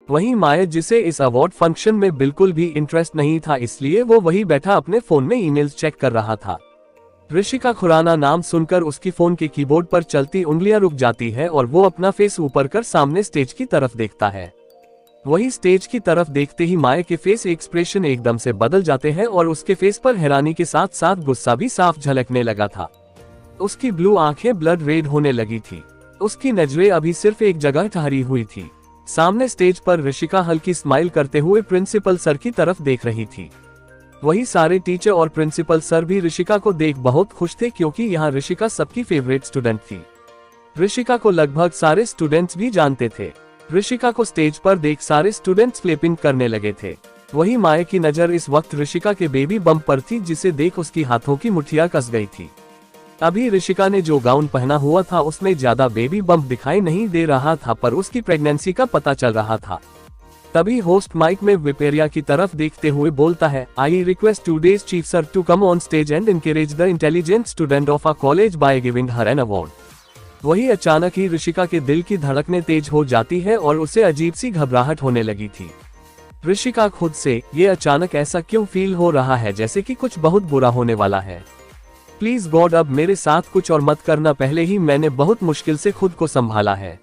वहीं माया, जिसे इस अवार्ड फंक्शन में बिल्कुल भी इंटरेस्ट नहीं था, इसलिए वो वही बैठा अपने फोन में ईमेल्स चेक कर रहा था। ऋषिका खुराना नाम सुनकर उसकी फोन के कीबोर्ड पर चलती उंगलियां रुक जाती है और वो अपना फेस ऊपर कर सामने स्टेज की तरफ देखता है। वही स्टेज की तरफ देखते ही माया के फेस एक्सप्रेशन एकदम से बदल जाते हैं और उसके फेस पर हैरानी के साथ साथ गुस्सा भी साफ झलकने लगा था। उसकी ब्लू आंखें ब्लड रेड होने लगी थी। उसकी नजरें अभी सिर्फ एक जगह ठहरी हुई थी। सामने स्टेज पर ऋषिका हल्की स्माइल करते हुए प्रिंसिपल सर की तरफ देख रही थी। वही सारे टीचर और प्रिंसिपल सर भी ऋषिका को देख बहुत खुश थे, क्योंकि यहाँ ऋषिका सबकी फेवरेट स्टूडेंट थी। ऋषिका को लगभग सारे स्टूडेंट्स भी जानते थे। ऋषिका को स्टेज पर देख सारे स्टूडेंट्स क्लैपिंग करने लगे थे। वही माया की नजर इस वक्त ऋषिका के बेबी बम्प पर थी, जिसे देख उसकी हाथों की मुट्ठियां कस गई थी। अभी ऋषिका ने जो गाउन पहना हुआ था उसमें ज्यादा बेबी बम्प दिखाई नहीं दे रहा था, पर उसकी प्रेगनेंसी का पता चल रहा था। तभी होस्ट माइक में विपेरिया की तरफ देखते हुए बोलता है, I request today's chief sir to come on stage and encourage the intelligent student of a college by giving her an award. वही अचानक ही ऋषिका के दिल की धड़कनें तेज हो जाती है और उसे अजीब सी घबराहट होने लगी थी। ऋषिका खुद से, ये अचानक ऐसा क्यों फील हो रहा है जैसे कि कुछ बहुत बुरा होने वाला है। प्लीज गॉड, अब मेरे साथ कुछ और मत करना, पहले ही मैंने बहुत मुश्किल से खुद को संभाला है,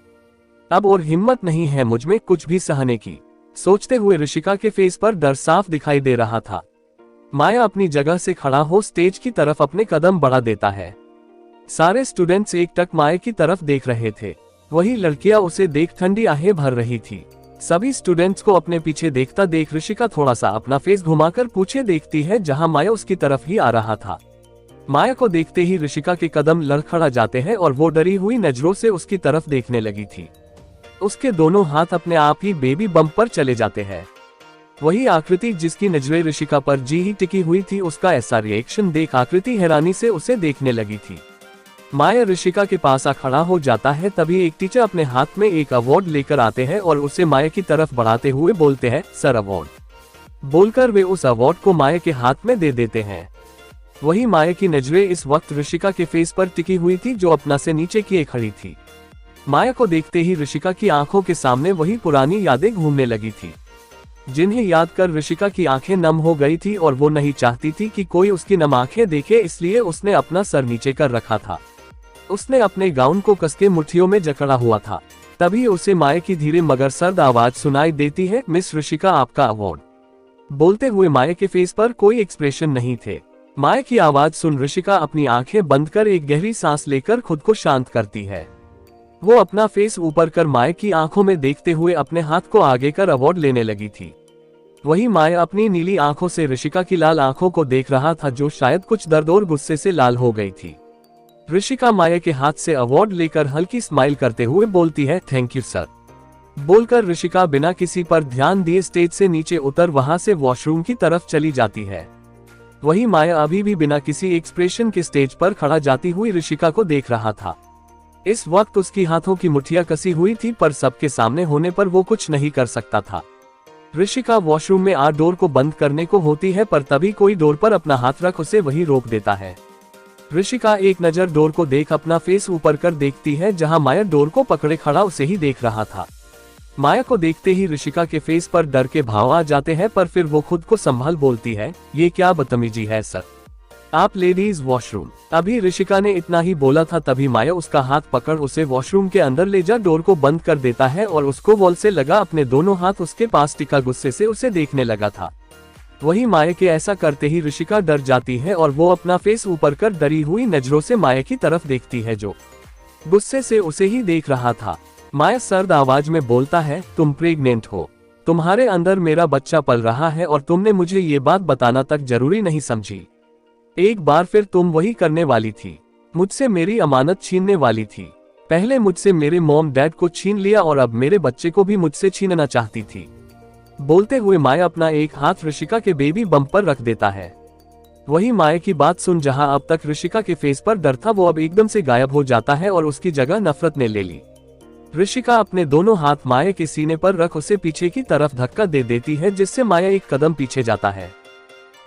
अब और हिम्मत नहीं है मुझ में कुछ भी सहने की। सोचते हुए ऋषिका के फेस पर डर साफ दिखाई दे रहा था। माया अपनी जगह से खड़ा हो स्टेज की तरफ अपने कदम बढ़ा देता है। सारे स्टूडेंट्स एकटक माया की तरफ देख रहे थे। वही लड़कियां उसे देख ठंडी आहें भर रही थी। सभी स्टूडेंट्स को अपने पीछे देखता देख ऋषिका थोड़ा सा अपना फेस घुमाकर पीछे देखती है, जहां माया उसकी तरफ ही आ रहा था। माया को देखते ही ऋषिका के कदम लड़खड़ा जाते हैं और वो डरी हुई नजरों से उसकी तरफ देखने लगी थी। उसके दोनों हाथ अपने आप ही बेबी बम्प पर चले जाते हैं। वही आकृति, जिसकी नजरें ऋषिका पर जी ही टिकी हुई थी, उसका ऐसा रिएक्शन देख आकृति हैरानी से उसे देखने लगी थी। माया ऋषिका के पास आ खड़ा हो जाता है। तभी एक टीचर अपने हाथ में एक अवार्ड लेकर आते हैं और उसे माया की तरफ बढ़ाते हुए बोलते हैं, सर अवार्ड। बोलकर वे उस अवार्ड को माया के हाथ में दे देते हैं। वही माया की नजरें इस वक्त ऋषिका के फेस पर टिकी हुई थी, जो अपना से नीचे किए खड़ी थी। माया को देखते ही ऋषिका की आंखों के सामने वही पुरानी यादें घूमने लगी थी, जिन्हें याद कर ऋषिका की आंखें नम हो गई थी और वो नहीं चाहती थी कि कोई उसकी नम आंखें देखे, इसलिए उसने अपना सर नीचे कर रखा था। उसने अपने गाउन को कसके मुट्ठियों में जकड़ा हुआ था। तभी उसे माया की धीरे मगर सर्द आवाज सुनाई देती है, मिस ऋषिका, आपका अवार्ड। बोलते हुए माया के फेस पर कोई एक्सप्रेशन नहीं थे। माया की आवाज सुन ऋषिका अपनी आंखें बंद कर एक गहरी सांस लेकर खुद को शांत करती है। वो अपना फेस ऊपर कर माया की आंखों में देखते हुए अपने हाथ को आगे कर अवार्ड लेने लगी थी। वही माया अपनी नीली आंखों से ऋषिका की लाल आंखों को देख रहा था, जो शायद कुछ दर्द और गुस्से से लाल हो गई थी। ऋषिका माया के हाथ से अवार्ड लेकर हल्की स्माइल करते हुए बोलती है, थैंक यू सर। बोलकर ऋषिका बिना किसी पर ध्यान दिए स्टेज से नीचे उतर वहां से वॉशरूम की तरफ चली जाती है। वही माया अभी भी बिना किसी एक्सप्रेशन के स्टेज पर खड़ा जाती हुई ऋषिका को देख रहा था। इस वक्त उसकी हाथों की मुट्ठियां कसी हुई थी, पर सबके सामने होने पर वो कुछ नहीं कर सकता था। ऋषिका वॉशरूम में आ डोर को बंद करने को होती है, पर तभी कोई डोर पर अपना हाथ रख उसे वही रोक देता है। ऋषिका एक नजर डोर को देख अपना फेस ऊपर कर देखती है, जहां माया डोर को पकड़े खड़ा उसे ही देख रहा था। माया को देखते ही ऋषिका के फेस पर डर के भाव आ जाते हैं, पर फिर वो खुद को संभाल बोलती है, ये क्या बदतमीजी है सर, आप लेडीज वॉशरूम। अभी ऋषिका ने इतना ही बोला था, तभी माया उसका हाथ पकड़ उसे वॉशरूम के अंदर ले जा डोर को बंद कर देता है और उसको वॉल से लगा अपने दोनों हाथ उसके पास टिका गुस्से से उसे देखने लगा था। वही माया के ऐसा करते ही ऋषिका डर जाती है और वो अपना फेस ऊपर कर डरी हुई नजरों से माया की तरफ देखती है, जो गुस्से से उसे ही देख रहा था। माया सर्द आवाज में बोलता है, तुम प्रेग्नेंट हो, तुम्हारे अंदर मेरा बच्चा पल रहा है और तुमने मुझे ये बात बताना तक जरूरी नहीं समझी। एक बार फिर तुम वही करने वाली थी, मुझसे मेरी अमानत छीनने वाली थी। पहले मुझसे मेरे मॉम डैड को छीन लिया और अब मेरे बच्चे को भी मुझसे छीनना चाहती थी। बोलते हुए माया अपना एक हाथ ऋषिका के बेबी बम्प पर रख देता है। वही माया की बात सुन जहां अब तक ऋषिका के फेस पर डर था, वो अब एकदम से गायब हो जाता है और उसकी जगह नफरत ने ले ली। ऋषिका अपने दोनों हाथ माया के सीने पर रख उसे पीछे की तरफ धक्का दे देती है, जिससे माया एक कदम पीछे जाता है।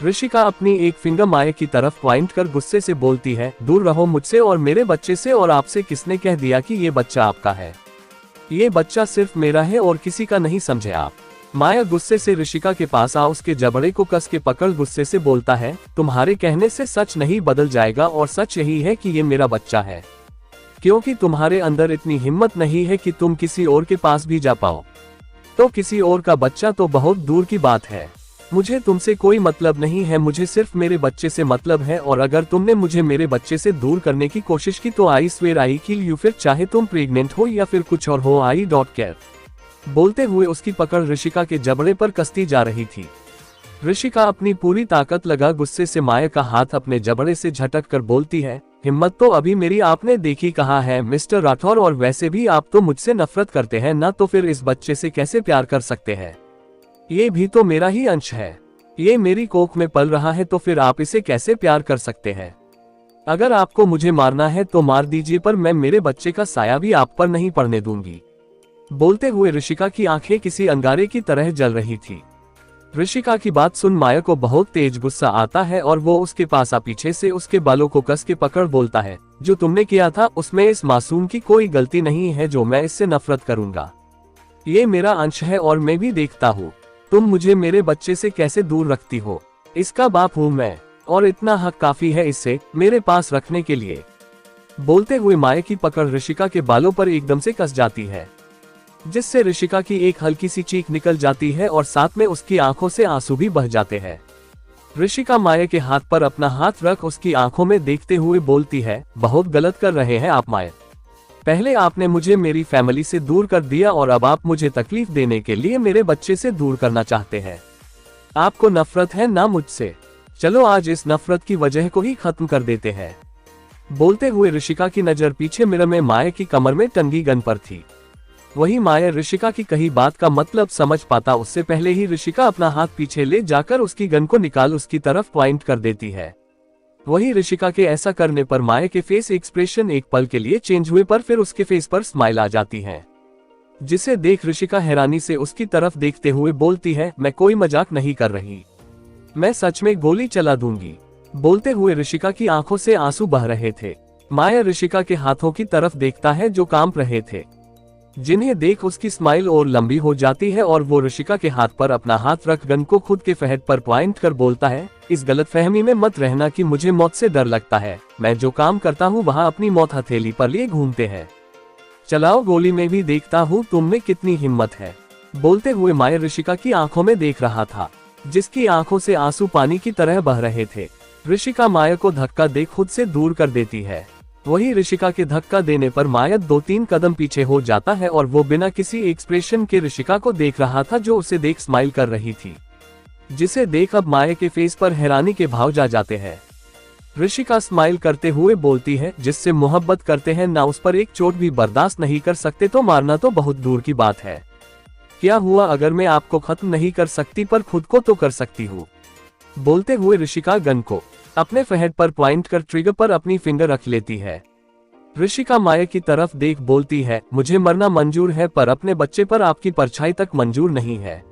ऋषिका अपनी एक फिंगर माया की तरफ पॉइंट कर गुस्से से बोलती है, दूर रहो मुझसे और मेरे बच्चे से, और आपसे किसने कह दिया कि ये बच्चा आपका है। ये बच्चा सिर्फ मेरा है और किसी का नहीं, समझे आप। माया गुस्से से ऋषिका के पास आ उसके जबड़े को कस के पकड़ गुस्से से बोलता है, तुम्हारे कहने से सच नहीं बदल जाएगा और सच यही है कि ये मेरा बच्चा है, क्योंकि तुम्हारे अंदर इतनी हिम्मत नहीं है कि तुम किसी और के पास भी जा पाओ। तो किसी और का बच्चा तो बहुत दूर की बात है। मुझे तुमसे कोई मतलब नहीं है, मुझे सिर्फ मेरे बच्चे से मतलब है, और अगर तुमने मुझे मेरे बच्चे से दूर करने की कोशिश की तो I swear I kill you, फिर चाहे तुम प्रेग्नेंट हो या फिर कुछ और हो, आई डोंट केयर। बोलते हुए उसकी पकड़ ऋषिका के जबड़े पर कसती जा रही थी। ऋषिका अपनी पूरी ताकत लगा गुस्से से माया का हाथ अपने जबड़े से झटक कर बोलती है, हिम्मत तो अभी मेरी आपने देखी कहाँ है मिस्टर राठौर, और वैसे भी आप तो मुझसे नफरत करते हैं ना, तो फिर इस बच्चे से कैसे प्यार कर सकते हैं? ये भी तो मेरा ही अंश है, ये मेरी कोख में पल रहा है, तो फिर आप इसे कैसे प्यार कर सकते हैं? अगर आपको मुझे मारना है तो मार दीजिए, पर मैं मेरे बच्चे का साया भी आप पर नहीं पड़ने दूंगी। बोलते हुए ऋषिका की आंखें किसी अंगारे की तरह जल रही थी। ऋषिका की बात सुन माया को बहुत तेज गुस्सा आता है और वो उसके पास आ पीछे से उसके बालों को कस के पकड़ बोलता है, जो तुमने किया था उसमें इस मासूम की कोई गलती नहीं है जो मैं इससे नफरत करूंगा। ये मेरा अंश है और मैं भी देखता हूँ तुम मुझे मेरे बच्चे से कैसे दूर रखती हो। इसका बाप हूँ मैं, और इतना हक काफी है इसे मेरे पास रखने के लिए। बोलते हुए माया की पकड़ ऋषिका के बालों पर एकदम से कस जाती है, जिससे ऋषिका की एक हल्की सी चीख निकल जाती है और साथ में उसकी आंखों से आंसू भी बह जाते हैं। ऋषिका माया के हाथ पर अपना हाथ रख उसकी आंखों में देखते हुए बोलती है, बहुत गलत कर रहे हैं आप माया। पहले आपने मुझे मेरी फैमिली से दूर कर दिया और अब आप मुझे तकलीफ देने के लिए मेरे बच्चे से दूर करना चाहते हैं। आपको नफरत है ना मुझसे? चलो आज इस नफरत की वजह को ही खत्म कर देते हैं। बोलते हुए ऋषिका की नजर पीछे मिरर में माया की कमर में टंगी गन पर थी। वही माया ऋषिका की कही बात का मतलब समझ पाता उससे पहले ही ऋषिका अपना हाथ पीछे ले जाकर उसकी गन को निकाल उसकी तरफ पॉइंट कर देती है। वही ऋषिका के ऐसा करने पर माया के फेस एक्सप्रेशन एक पल के लिए चेंज हुए, पर फिर उसके फेस पर स्माइल आ जाती है, जिसे देख ऋषिका हैरानी से उसकी तरफ देखते हुए बोलती है, मैं कोई मजाक नहीं कर रही, मैं सच में गोली चला दूंगी। बोलते हुए ऋषिका की आंखों से आंसू बह रहे थे। माया ऋषिका के हाथों की तरफ देखता है जो कांप रहे थे, जिन्हें देख उसकी स्माइल और लंबी हो जाती है और वो ऋषिका के हाथ पर अपना हाथ रख गन को खुद के फहद पर पॉइंट कर बोलता है, इस गलतफहमी में मत रहना कि मुझे मौत से डर लगता है। मैं जो काम करता हूँ वहाँ अपनी मौत हथेली पर लिए घूमते हैं। चलाओ गोली, में भी देखता हूँ तुम में कितनी हिम्मत है। बोलते हुए माया ऋषिका की आंखों में देख रहा था, जिसकी आंखों से आंसू पानी की तरह बह रहे थे। ऋषिका माया को धक्का दे खुद से दूर कर देती है। वही ऋषिका के धक्का देने पर माया 2-3 कदम पीछे हो जाता है और वो बिना किसी एक्सप्रेशन के ऋषिका को देख रहा था, जो उसे देख स्माइल कर रही थी, जिसे देख अब माया के फेस पर हैरानी के भाव जा जाते हैं। ऋषिका स्माइल करते हुए बोलती है, जिससे मोहब्बत करते हैं ना उस पर एक चोट भी बर्दाश्त नहीं कर सकते तो मारना तो बहुत दूर की बात है। क्या हुआ अगर मैं आपको खत्म नहीं कर सकती पर खुद को तो कर सकती हूँ। बोलते हुए ऋषिका गन को अपने फहद पर पॉइंट कर ट्रिगर पर अपनी फिंगर रख लेती है। ऋषिका माया की तरफ देख बोलती है, मुझे मरना मंजूर है पर अपने बच्चे पर आपकी परछाई तक मंजूर नहीं है।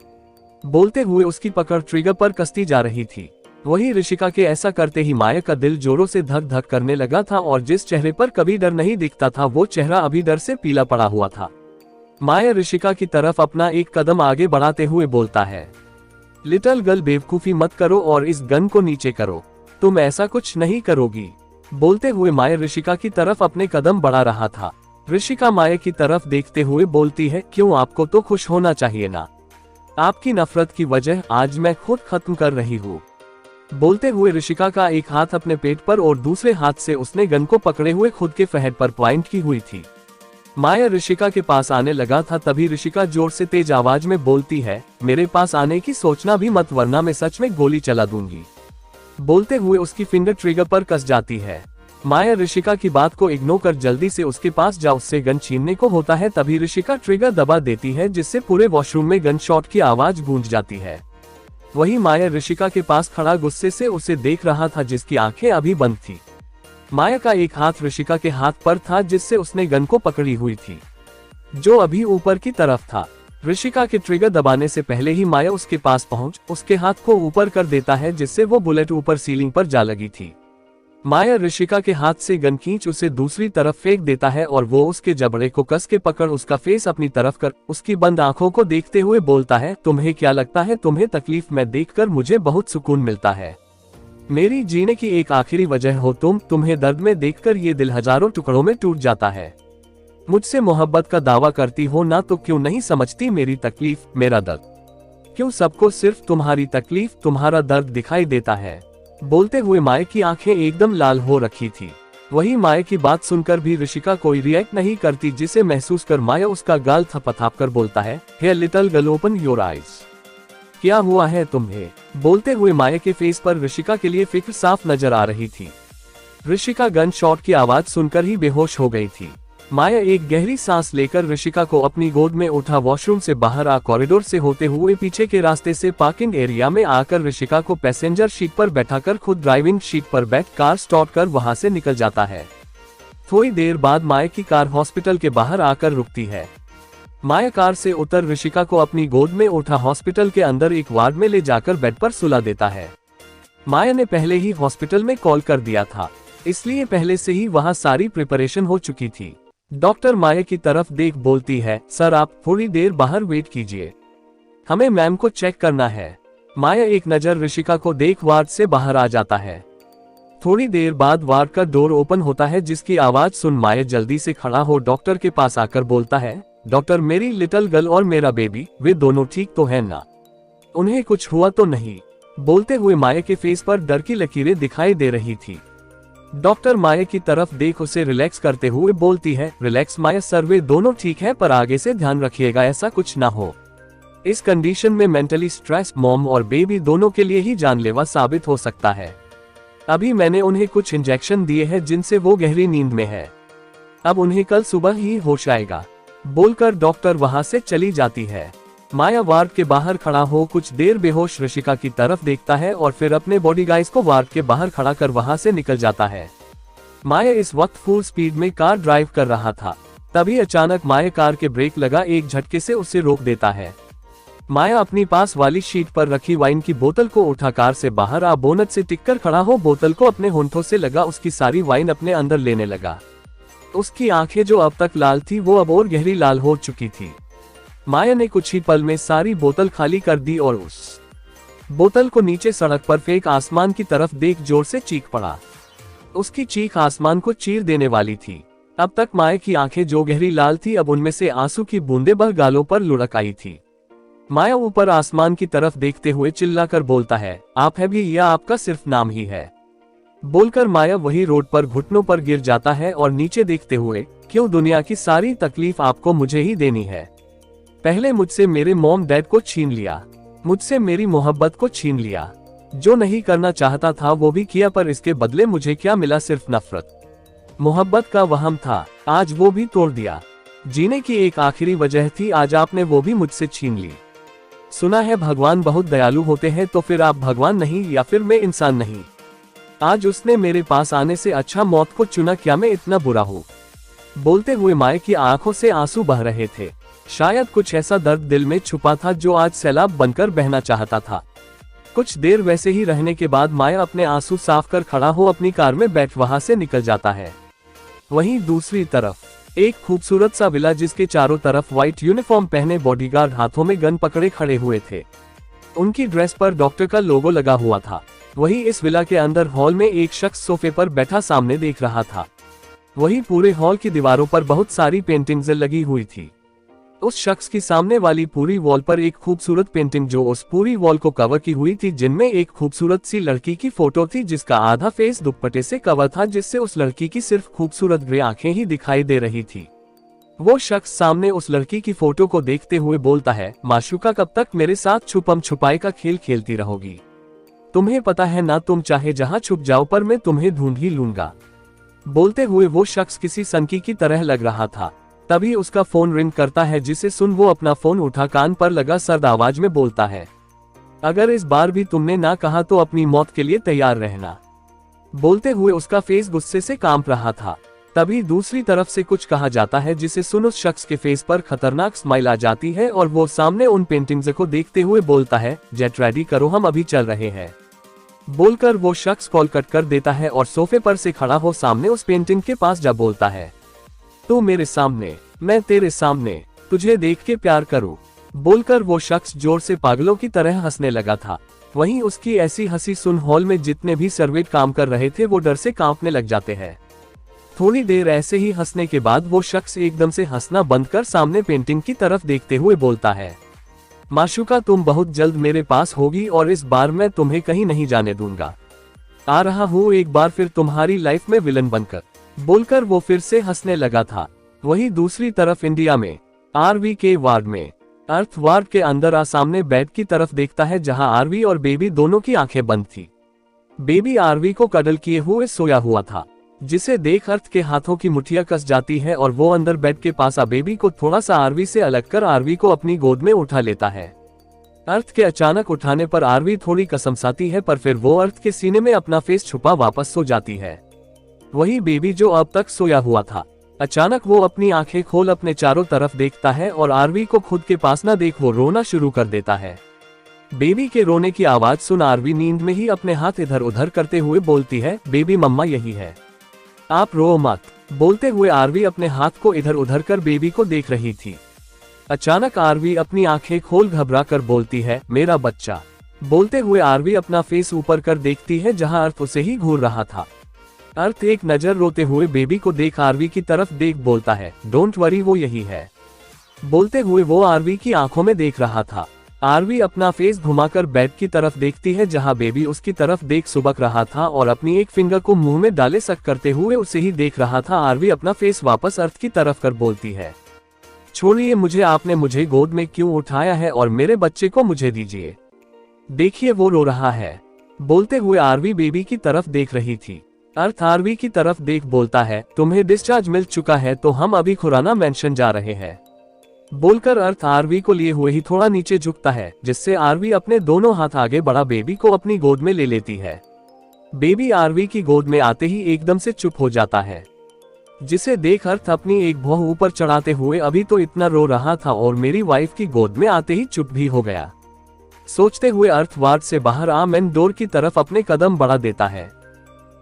बोलते हुए उसकी पकड़ ट्रिगर पर कसती जा रही थी। वही ऋषिका के ऐसा करते ही माया का दिल जोरों से धक धक करने लगा था और जिस चेहरे पर कभी डर नहीं दिखता था वो चेहरा अभी डर से पीला पड़ा हुआ था। माया ऋषिका की तरफ अपना एक कदम आगे बढ़ाते हुए बोलता है, लिटिल गर्ल बेवकूफी मत करो और इस गन को नीचे करो, तुम ऐसा कुछ नहीं करोगी। बोलते हुए माया ऋषिका की तरफ अपने कदम बढ़ा रहा था। ऋषिका माया की तरफ देखते हुए बोलती है, क्यों, आपको तो खुश होना चाहिए ना, आपकी नफरत की वजह आज मैं खुद खत्म कर रही हूँ। बोलते हुए ऋषिका का एक हाथ अपने पेट पर और दूसरे हाथ से उसने गन को पकड़े हुए खुद के फहद पर पॉइंट की हुई थी। माया ऋषिका के पास आने लगा था, तभी ऋषिका जोर से तेज आवाज में बोलती है, मेरे पास आने की सोचना भी मत वरना मैं सच में गोली चला दूंगी। बोलते हुए उसकी फिंगर ट्रिगर पर कस जाती है। माया ऋषिका की बात को इग्नोर कर जल्दी से उसके पास जा उससे गन छीनने को होता है, तभी ऋषिका ट्रिगर दबा देती है जिससे पूरे वॉशरूम में गन शॉट की आवाज गूंज जाती है। वही माया ऋषिका के पास खड़ा गुस्से से उसे देख रहा था जिसकी आंखें अभी बंद थी। माया का एक हाथ ऋषिका के हाथ पर था जिससे उसने गन को पकड़ी हुई थी, जो अभी ऊपर की तरफ था। ऋषिका के ट्रिगर दबाने से पहले ही माया उसके पास पहुंच उसके हाथ को ऊपर कर देता है जिससे वो बुलेट ऊपर सीलिंग पर जा लगी थी। माया ऋषिका के हाथ से गन खींच उसे दूसरी तरफ फेंक देता है और वो उसके जबड़े को कस के पकड़ उसका फेस अपनी तरफ कर उसकी बंद आंखों को देखते हुए बोलता है, तुम्हें क्या लगता है तुम्हें तकलीफ में देखकर मुझे बहुत सुकून मिलता है। मेरी जीने की एक आखिरी वजह हो तुम्हें दर्द में देखकर ये दिल हजारों टुकड़ों में टूट जाता है। मुझसे मोहब्बत का दावा करती हो ना तो क्यों नहीं समझती मेरी तकलीफ, मेरा दर्द? क्यों सबको सिर्फ तुम्हारी तकलीफ, तुम्हारा दर्द दिखाई देता है? बोलते हुए माया की आंखें एकदम लाल हो रखी थी। वही माया की बात सुनकर भी ऋषिका कोई रिएक्ट नहीं करती, जिसे महसूस कर माया उसका गाल थपथाप कर बोलता है, hey little girl open your eyes. क्या हुआ है तुम्हें? बोलते हुए माया के फेस पर ऋषिका के लिए फिक्र साफ नजर आ रही थी। ऋषिका गन शॉट की आवाज सुनकर ही बेहोश हो गई थी। माया एक गहरी सांस लेकर ऋषिका को अपनी गोद में उठा वॉशरूम से बाहर आ कॉरिडोर से होते हुए पीछे के रास्ते से पार्किंग एरिया में आकर ऋषिका को पैसेंजर सीट पर बैठाकर खुद ड्राइविंग सीट पर बैठ कार स्टार्ट कर वहां से निकल जाता है। थोड़ी देर बाद माया की कार हॉस्पिटल के बाहर आकर रुकती है। माया कार से उतर ऋषिका को अपनी गोद में उठा हॉस्पिटल के अंदर एक वार्ड में ले जाकर बेड पर सुला देता है। माया ने पहले ही हॉस्पिटल में कॉल कर दिया था, इसलिए पहले से ही वहां सारी प्रिपरेशन हो चुकी थी। डॉक्टर माया की तरफ देख बोलती है, सर आप थोड़ी देर बाहर वेट कीजिए, हमें मैम को चेक करना है। माया एक नजर ऋषिका को देख वार्ड से बाहर आ जाता है। थोड़ी देर बाद वार्ड का डोर ओपन होता है, जिसकी आवाज सुन माया जल्दी से खड़ा हो डॉक्टर के पास आकर बोलता है, डॉक्टर मेरी लिटिल गर्ल और मेरा बेबी, वे दोनों ठीक तो है ना? उन्हें कुछ हुआ तो नहीं? बोलते हुए माया के फेस पर डर की लकीरें दिखाई दे रही थी। डॉक्टर माया की तरफ देख उसे रिलैक्स करते हुए बोलती है, रिलैक्स माया सर, वे दोनों ठीक है, पर आगे से ध्यान रखिएगा ऐसा कुछ ना हो। इस कंडीशन में मेंटली स्ट्रेस मॉम और बेबी दोनों के लिए ही जानलेवा साबित हो सकता है। अभी मैंने उन्हें कुछ इंजेक्शन दिए हैं जिनसे वो गहरी नींद में है, अब उन्हें कल सुबह ही होश आएगा। बोलकर डॉक्टर वहां से चली जाती है। माया वार्ड के बाहर खड़ा हो कुछ देर बेहोश ऋषिका की तरफ देखता है और फिर अपने बॉडीगार्ड्स को वार्ड के बाहर खड़ा कर वहां से निकल जाता है। माया इस वक्त फुल स्पीड में कार ड्राइव कर रहा था, तभी अचानक माया कार के ब्रेक लगा एक झटके से उसे रोक देता है। माया अपनी पास वाली शीट पर रखी वाइन की बोतल को उठा कार से बाहर आ बोनट से टिककर खड़ा हो बोतल को अपने होंठों से लगा उसकी सारी वाइन अपने अंदर लेने लगा। उसकी आंखें जो अब तक लाल थी वो अब और गहरी लाल हो चुकी थी। माया ने कुछ ही पल में सारी बोतल खाली कर दी और उस बोतल को नीचे सड़क पर फेंक आसमान की तरफ देख जोर से चीख पड़ा। उसकी चीख आसमान को चीर देने वाली थी। अब तक माया की आंखें जो गहरी लाल थी अब उनमें से आंसू की बूंदें बह गालों पर लुढ़क आई थी। माया ऊपर आसमान की तरफ देखते हुए चिल्लाकर बोलता है, आप है भी या आपका सिर्फ नाम ही है? बोलकर माया वही रोड पर घुटनों पर गिर जाता है और नीचे देखते हुए, क्यों दुनिया की सारी तकलीफ आपको मुझे ही देनी है? पहले मुझसे मेरे मॉम डैड को छीन लिया, मुझसे मेरी मोहब्बत को छीन लिया, जो नहीं करना चाहता था वो भी किया, पर इसके बदले मुझे क्या मिला? सिर्फ नफरत। मोहब्बत का वहम था, आज वो भी तोड़ दिया। जीने की एक आखिरी वजह थी, आज आपने वो भी मुझसे छीन ली। सुना है भगवान बहुत दयालु होते हैं, तो फिर आप भगवान नहीं या फिर मैं इंसान नहीं? आज उसने मेरे पास आने से अच्छा मौत को चुना, क्या मैं इतना बुरा हूँ? बोलते हुए माया की आंखों से आंसू बह रहे थे। शायद कुछ ऐसा दर्द दिल में छुपा था जो आज सैलाब बनकर बहना चाहता था। कुछ देर वैसे ही रहने के बाद माया अपने आंसू साफ कर खड़ा हो अपनी कार में बैठ वहां से निकल जाता है। वहीं दूसरी तरफ एक खूबसूरत सा विला, जिसके चारों तरफ व्हाइट यूनिफॉर्म पहने बॉडीगार्ड हाथों में गन पकड़े खड़े हुए थे। उनकी ड्रेस पर डॉक्टर का लोगो लगा हुआ था। वहीं इस विला के अंदर हॉल में एक शख्स सोफे पर बैठा सामने देख रहा था। वहीं पूरे हॉल की दीवारों पर बहुत सारी पेंटिंग्स लगी हुई थी। उस शख्स की सामने वाली पूरी वॉल पर एक खूबसूरत पेंटिंग जो उस पूरी वॉल को कवर की हुई थी, जिनमें एक खूबसूरत सी लड़की की फोटो थी जिसका आधा फेस दुपट्टे से कवर था, जिससे उस लड़की की सिर्फ खूबसूरत ग्रे आंखें ही दिखाई दे रही थी। वो शख्स सामने उस लड़की की फोटो को देखते हुए बोलता है, माशूका कब तक मेरे साथ छुपम छुपाई का खेल खेलती रहोगी? तुम्हें पता है ना, तुम चाहे जहाँ छुप जाओ पर मैं तुम्हें ढूंढ ही लूंगा। बोलते हुए वो शख्स किसी सनकी की तरह लग रहा था। तभी उसका फोन रिंग करता है, जिसे सुन वो अपना फोन उठा कान पर लगा सर्द आवाज में बोलता है, अगर इस बार भी तुमने ना कहा तो अपनी मौत के लिए तैयार रहना। बोलते हुए उसका फेस गुस्से से कांप रहा था। तभी दूसरी तरफ से कुछ कहा जाता है, जिसे सुन उस शख्स के फेस पर खतरनाक स्माइल आ जाती है और वो सामने उन पेंटिंग्स को देखते हुए बोलता है, जेट रेडी करो, हम अभी चल रहे हैं। बोलकर वो शख्स कॉल कट कर देता है और सोफे पर से खड़ा हो सामने उस पेंटिंग के पास जा बोलता है, तू मेरे सामने, मैं तेरे सामने, तुझे देख के प्यार करूं। बोलकर वो शख्स जोर से पागलों की तरह हंसने लगा था। वहीं उसकी ऐसी हंसी सुन हॉल में जितने भी सर्वेंट काम कर रहे थे वो डर से कांपने लग जाते हैं। थोड़ी देर ऐसे ही हंसने के बाद वो शख्स एकदम से हंसना बंद कर सामने पेंटिंग की तरफ देखते हुए बोलता है, माशूका तुम बहुत जल्द मेरे पास होगी और इस बार मैं तुम्हें कहीं नहीं जाने दूंगा। आ रहा हूँ एक बार फिर तुम्हारी लाइफ में विलन बनकर। बोलकर वो फिर से हंसने लगा था। वहीं दूसरी तरफ इंडिया में आरवी के वार्ड में अर्थ वार्ड के अंदर सामने बेड की तरफ देखता है जहां आरवी और बेबी दोनों की आंखें बंद थी। बेबी आरवी को कडल किए हुए सोया हुआ था, जिसे देख अर्थ के हाथों की मुठ्ठियां कस जाती है और वो अंदर बेड के पास बेबी को थोड़ा सा आरवी से अलग कर आरवी को अपनी गोद में उठा लेता है। अर्थ के अचानक उठाने पर आरवी थोड़ी कसमसाती है, पर फिर वो अर्थ के सीने में अपना फेस छुपा वापस सो जाती है। वही बेबी जो अब तक सोया हुआ था, अचानक वो अपनी आंखें खोल अपने चारों तरफ देखता है और आरवी को खुद के पास न देख वो रोना शुरू कर देता है। बेबी के रोने की आवाज सुन आरवी नींद में ही अपने हाथ इधर उधर करते हुए बोलती है, बेबी मम्मा यही है, आप रो मत। बोलते हुए आरवी अपने हाथ को इधर उधर कर बेबी को देख रही थी। अचानक आरवी अपनी आंखें खोल घबरा कर बोलती है, मेरा बच्चा। बोलते हुए आरवी अपना फेस ऊपर कर देखती है जहां अर्थ उसे ही घूर रहा था। अर्थ एक नजर रोते हुए बेबी को देख आरवी की तरफ देख बोलता है, डोंट वरी वो यही है। बोलते हुए वो आरवी की आंखों में देख रहा था। आरवी अपना फेस घुमाकर बेड की तरफ देखती है जहां बेबी उसकी तरफ देख सुबक रहा था और अपनी एक फिंगर को मुंह में डाले सक करते हुए उसे ही देख रहा था। आरवी अपना फेस वापस अर्थ की तरफ कर बोलती है, छोड़िए मुझे, आपने मुझे गोद में क्यों उठाया है और मेरे बच्चे को मुझे दीजिए, देखिए वो रो रहा है। बोलते हुए आरवी बेबी की तरफ देख रही थी। अर्थ आरवी की तरफ देख बोलता है, तुम्हें डिस्चार्ज मिल चुका है तो हम अभी खुराना मेंशन जा रहे हैं। बोलकर अर्थ आरवी को लिए हुए ही थोड़ा नीचे झुकता है, जिससे आरवी अपने दोनों हाथ आगे बढ़ा बेबी को अपनी गोद में ले लेती है। बेबी आरवी की गोद में आते ही एकदम से चुप हो जाता है, जिसे देख अर्थ अपनी एक भौं ऊपर चढ़ाते हुए, अभी तो इतना रो रहा था और मेरी वाइफ की गोद में आते ही चुप भी हो गया, सोचते हुए अर्थ वार्ड से बाहर मेन डोर की तरफ अपने कदम बढ़ा देता है।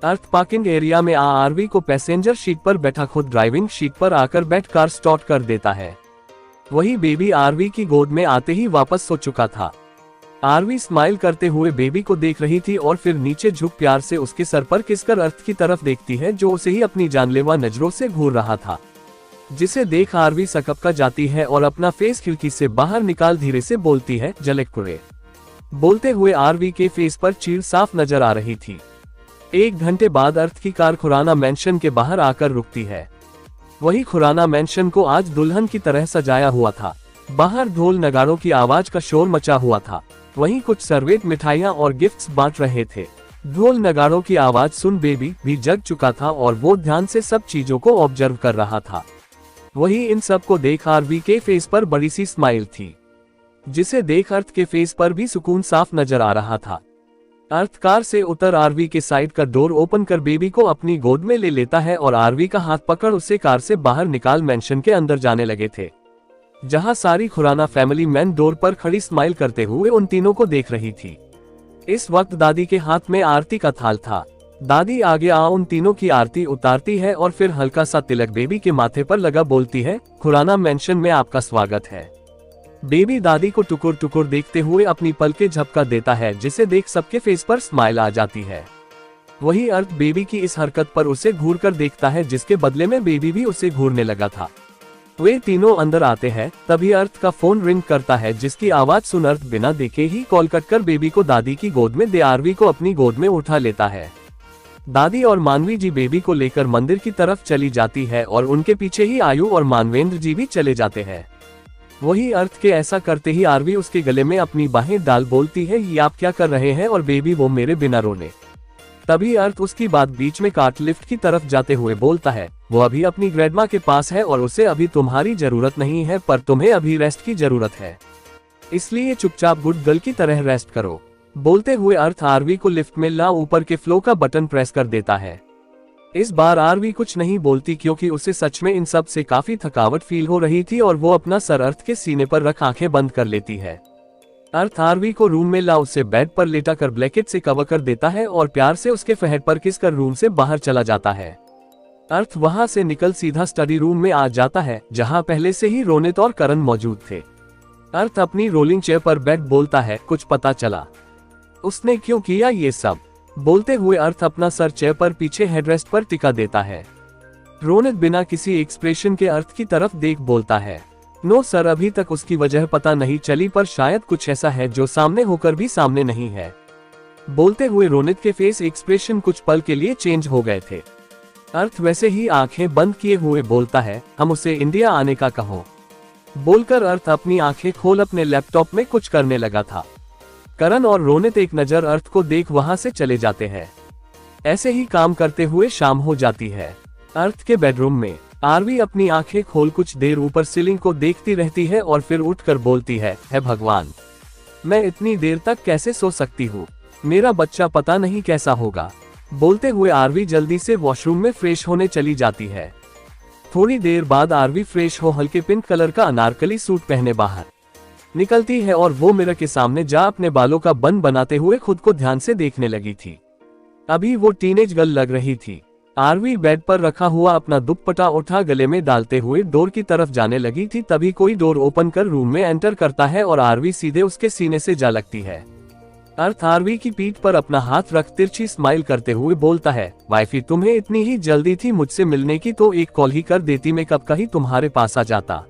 अर्थ पार्किंग एरिया में आरवी को पैसेंजर सीट पर बैठा खुद ड्राइविंग सीट पर आकर बैठ कार स्टार्ट कर देता है। वही बेबी आरवी की गोद में आते ही वापस सो चुका था। आरवी स्माइल करते हुए बेबी को देख रही थी और फिर नीचे झुक प्यार से उसके सर पर किसकर अर्थ की तरफ देखती है जो उसे ही अपनी जानलेवा नजरों से घूर रहा था, जिसे देख आरवी सकपका जाती है और अपना फेस खिड़की से बाहर निकाल धीरे से बोलती है, जलेकुरे। बोलते हुए आरवी के फेस पर चीड़ साफ नजर आ रही थी। 1 घंटे बाद अर्थ की कार खुराना मेंशन के बाहर आकर रुकती है। वही खुराना मेंशन को आज दुल्हन की तरह सजाया हुआ था। बाहर ढोल नगाड़ों की आवाज का शोर मचा हुआ था। वहीं कुछ सर्वेंट मिठाइयां और गिफ्ट्स बांट रहे थे। ढोल नगाड़ों की आवाज सुन बेबी भी जग चुका था और वो ध्यान से सब चीजों को ऑब्जर्व कर रहा था। वही इन सब को देख आरवी के फेस पर बड़ी सी स्माइल थी, जिसे देख अर्थ के फेस पर भी सुकून साफ नजर आ रहा था। अर्थ कार से उतर आरवी के साइड का डोर ओपन कर बेबी को अपनी गोद में ले लेता है और आरवी का हाथ पकड़ उसे कार से बाहर निकाल मेंशन के अंदर जाने लगे थे, जहां सारी खुराना फैमिली मेन डोर पर खड़ी स्माइल करते हुए उन तीनों को देख रही थी। इस वक्त दादी के हाथ में आरती का थाल था। दादी आगे उन तीनों की आरती उतारती है और फिर हल्का सा तिलक बेबी के माथे पर लगा बोलती है, खुराना मेंशन में आपका स्वागत है। बेबी दादी को टुकुर टुकुर देखते हुए अपनी पलकें झपका देता है, जिसे देख सबके फेस पर स्माइल आ जाती है। वही अर्थ बेबी की इस हरकत पर उसे घूर कर देखता है, जिसके बदले में बेबी भी उसे घूरने लगा था। वे तीनों अंदर आते हैं, तभी अर्थ का फोन रिंग करता है, जिसकी आवाज सुन अर्थ बिना देखे ही कॉल कट कर बेबी को दादी की गोद में दे आरवी को अपनी गोद में उठा लेता है। दादी और मानवी जी बेबी को लेकर मंदिर की तरफ चली जाती है और उनके पीछे ही आयु और मानवेंद्र जी भी चले जाते हैं। वही अर्थ के ऐसा करते ही आरवी उसके गले में अपनी बाहें डाल बोलती है, ये आप क्या कर रहे हैं और बेबी वो मेरे बिना रोने। तभी अर्थ उसकी बात बीच में काट लिफ्ट की तरफ जाते हुए बोलता है, वो अभी अपनी ग्रैंडमा के पास है और उसे अभी तुम्हारी जरूरत नहीं है, पर तुम्हें अभी रेस्ट की जरूरत है, इसलिए चुपचाप गुड गर्ल की तरह रेस्ट करो। बोलते हुए अर्थ आरवी को लिफ्ट में ला ऊपर के फ्लो का बटन प्रेस कर देता है। इस बार आरवी कुछ नहीं बोलती, क्योंकि उसे सच में इन सब से काफी थकावट फील हो रही थी और वो अपना सर अर्थ के सीने पर रख आंखें बंद कर लेती है। अर्थ आरवी को रूम में ला उसे बेड पर लेटा कर ब्लैंकेट से कवर कर देता है और प्यार से उसके फहद पर किस कर रूम से बाहर चला जाता है। अर्थ वहां से निकल सीधा स्टडी रूम में आ जाता है, जहां पहले से ही रोनित और करण मौजूद थे। अर्थ अपनी रोलिंग चेयर पर बैठ बोलता है, कुछ पता चला? उसने क्यों किया ये सब? बोलते हुए अर्थ अपना सर चेयर पर पीछे हेडरेस्ट पर टिका देता है। रोनित बिना किसी एक्सप्रेशन के अर्थ की तरफ देख बोलता है, नो सर, अभी तक उसकी वजह पता नहीं चली, पर शायद कुछ ऐसा है जो सामने होकर भी सामने नहीं है। बोलते हुए रोनित के फेस एक्सप्रेशन कुछ पल के लिए चेंज हो गए थे। अर्थ वैसे ही आंखें बंद किए हुए बोलता है, हम उसे इंडिया आने का कहो। बोलकर अर्थ अपनी आंखें खोल अपने लैपटॉप में कुछ करने लगा था। करण और रोनित एक नजर अर्थ को देख वहां से चले जाते हैं। ऐसे ही काम करते हुए शाम हो जाती है। अर्थ के बेडरूम में आरवी अपनी आंखें खोल कुछ देर ऊपर सीलिंग को देखती रहती है और फिर उठकर बोलती है, हे भगवान, मैं इतनी देर तक कैसे सो सकती हूँ? मेरा बच्चा पता नहीं कैसा होगा। बोलते हुए आरवी जल्दी से वॉशरूम में फ्रेश होने चली जाती है। थोड़ी देर बाद आरवी फ्रेश हो हल्के पिंक कलर का अनारकली सूट पहने बाहर निकलती है और वो मिरर के सामने जा अपने बालों का बन बनाते हुए खुद को ध्यान से देखने लगी थी। अभी वो टीनेज गर्ल लग रही थी। आरवी बेड पर रखा हुआ अपना दुपट्टा उठा गले में डालते हुए डोर की तरफ जाने लगी थी, तभी कोई डोर ओपन कर रूम में एंटर करता है और आरवी सीधे उसके सीने से जा लगती है। अर्थ आरवी की पीठ पर अपना हाथ रख तिरछी स्माइल करते हुए बोलता है, वाइफी, तुम्हें इतनी ही जल्दी थी मुझसे मिलने की तो एक कॉल ही कर देती, मैं कब का ही तुम्हारे पास आ जाता।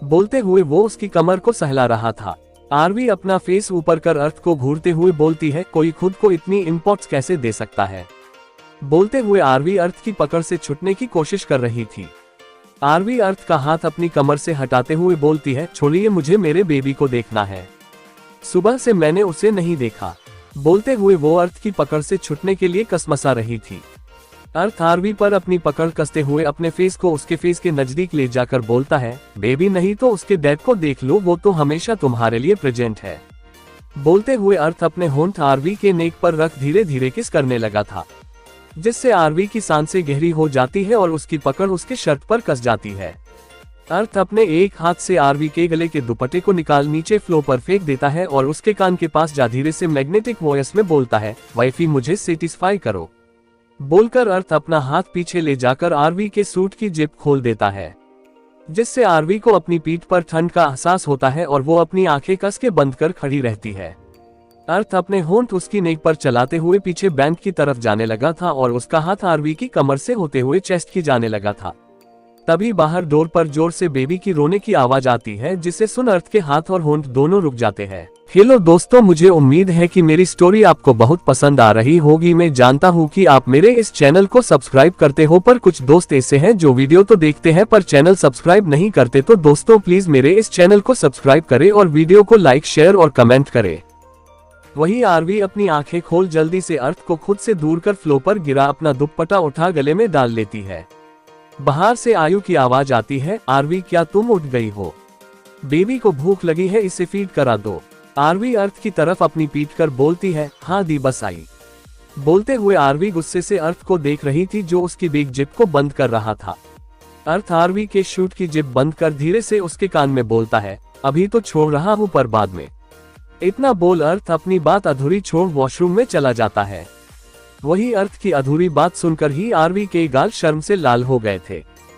बोलते हुए वो उसकी कमर को सहला रहा था। आरवी अपना फेस ऊपर कर अर्थ को घूरते हुए बोलती है, कोई खुद को इतनी इम्पोर्टेंस कैसे दे सकता है? बोलते हुए आरवी अर्थ की पकड़ से छूटने की कोशिश कर रही थी। आरवी अर्थ का हाथ अपनी कमर से हटाते हुए बोलती है, छोड़िए, मुझे मेरे बेबी को देखना है, सुबह से मैंने उसे नहीं देखा। बोलते हुए वो अर्थ की पकड़ से छूटने के लिए कसमसा रही थी। अर्थ आरवी पर अपनी पकड़ कसते हुए अपने फेस को उसके फेस के नजदीक ले जाकर बोलता है, बेबी नहीं तो उसके डैड को देख लो, वो तो हमेशा तुम्हारे लिए प्रेजेंट है। बोलते हुए अर्थ अपने होंठ आरवी के नेक पर रख धीरे धीरे किस करने लगा था, जिससे आरवी की सांसें गहरी हो जाती है और उसकी पकड़ उसके शर्ट पर कस जाती है। अर्थ अपने एक हाथ से आरवी के गले के दुपट्टे को निकाल नीचे फ्लोर पर फेंक देता है और उसके कान के पास जा धीरे से मैग्नेटिक वॉइस में बोलता है, वाइफी, मुझे सेटिस्फाई करो। बोलकर अर्थ अपना हाथ पीछे ले जाकर आरवी के सूट की जिप खोल देता है, जिससे आरवी को अपनी पीठ पर ठंड का एहसास होता है और वो अपनी आंखें कस के बंद कर खड़ी रहती है। अर्थ अपने होंठ उसकी नेक पर चलाते हुए पीछे बैंक की तरफ जाने लगा था और उसका हाथ आरवी की कमर से होते हुए चेस्ट की जाने लगा था। तभी बाहर डोर पर जोर से बेबी की रोने की आवाज आती है, जिसे सुन अर्थ के हाथ और होंठ दोनों रुक जाते हैं। हेलो दोस्तों, मुझे उम्मीद है कि मेरी स्टोरी आपको बहुत पसंद आ रही होगी। मैं जानता हूं कि आप मेरे इस चैनल को सब्सक्राइब करते हो, पर कुछ दोस्त ऐसे हैं जो वीडियो तो देखते हैं पर चैनल सब्सक्राइब नहीं करते। तो दोस्तों प्लीज मेरे इस चैनल को सब्सक्राइब करें और वीडियो को लाइक, शेयर और कमेंट करें। वहीं आरवी अपनी आंखें खोल जल्दी से अर्थ को खुद से दूर कर फ्लोर पर गिरा अपना दुपट्टा उठा गले में डाल लेती है। बाहर से आयु की आवाज आती है, आरवी, क्या तुम उठ गई हो? बेबी को भूख लगी है, इसे फीड करा दो। आरवी अर्थ की तरफ अपनी पीट कर बोलती है, हाँ दी, बस आई। बोलते हुए आरवी गुस्से से अर्थ को देख रही थी जो उसकी बिग जिप को बंद कर रहा था। अर्थ आरवी के शूट की जिप बंद कर धीरे से उसके कान में बोलता है, अभी तो छोड़ रहा हूँ पर बाद में। इतना बोल अर्थ अपनी बात अधूरी छोड़ वॉशरूम में चला जाता है। वही अर्थ की अधूरी बात सुनकर ही आरवी के गाल शर्म से लाल हो गए थे।